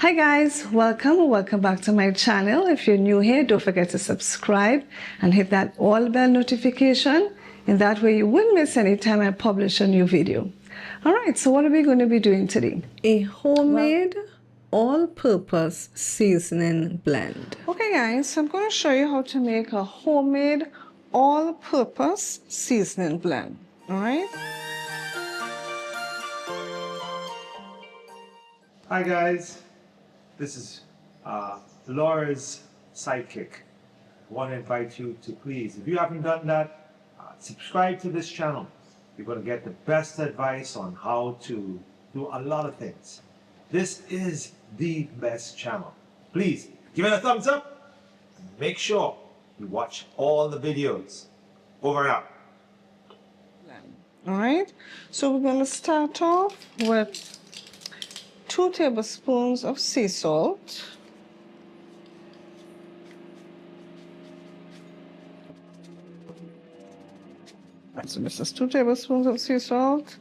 Hi guys, welcome back to my channel. If you're new here, don't forget to subscribe and hit that all bell notification. In that way you won't miss any time I publish a new video. Alright, so what are we going to be doing today? A homemade all-purpose seasoning blend. Okay guys, so I'm going to show you how to make a homemade all-purpose seasoning blend. Alright? Hi guys, this is Laura's sidekick. I want to invite you to please, if you haven't done that, subscribe to this channel. You're going to get the best advice on how to do a lot of things. This is the best channel. Please give it a thumbs up and make sure you watch all the videos. Over and out. Alright, so we're going to start off with 2 tablespoons of sea salt. So this is 2 tablespoons of sea salt.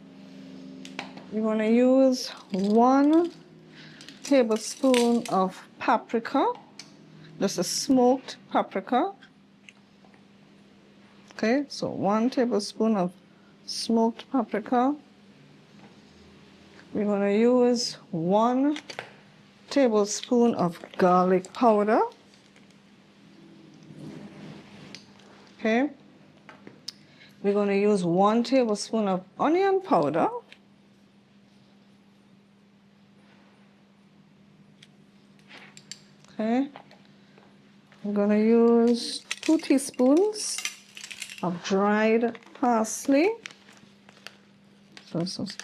We're going to use 1 tablespoon of paprika. This is smoked paprika. Okay, so 1 tablespoon of smoked paprika. We're going to use 1 tablespoon of garlic powder. Okay. We're going to use 1 tablespoon of onion powder. Okay. We're going to use 2 teaspoons of dried parsley. So this is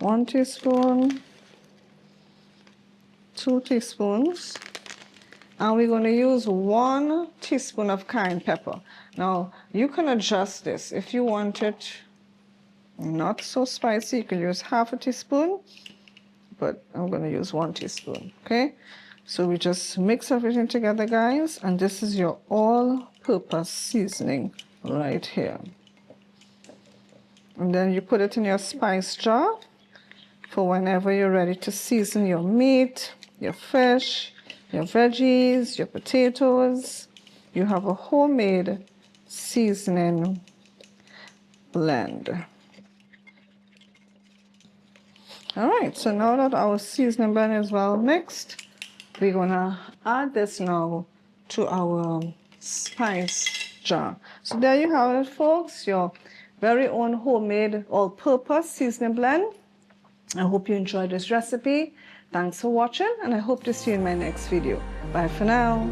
1 teaspoon, 2 teaspoons, and we're going to use 1 teaspoon of cayenne pepper. Now, you can adjust this. If you want it not so spicy, you can use half a teaspoon, but I'm going to use 1 teaspoon, okay? So we just mix everything together, guys, and this is your all-purpose seasoning right here. And then you put it in your spice jar for whenever you're ready to season your meat, your fish, your veggies, your potatoes. You have a homemade seasoning blend. All right, so now that our seasoning blend is well mixed, we're gonna add this now to our spice jar. So there you have it, folks, your very own homemade all-purpose seasoning blend. I hope you enjoyed this recipe. Thanks for watching, and I hope to see you in my next video. Bye for now.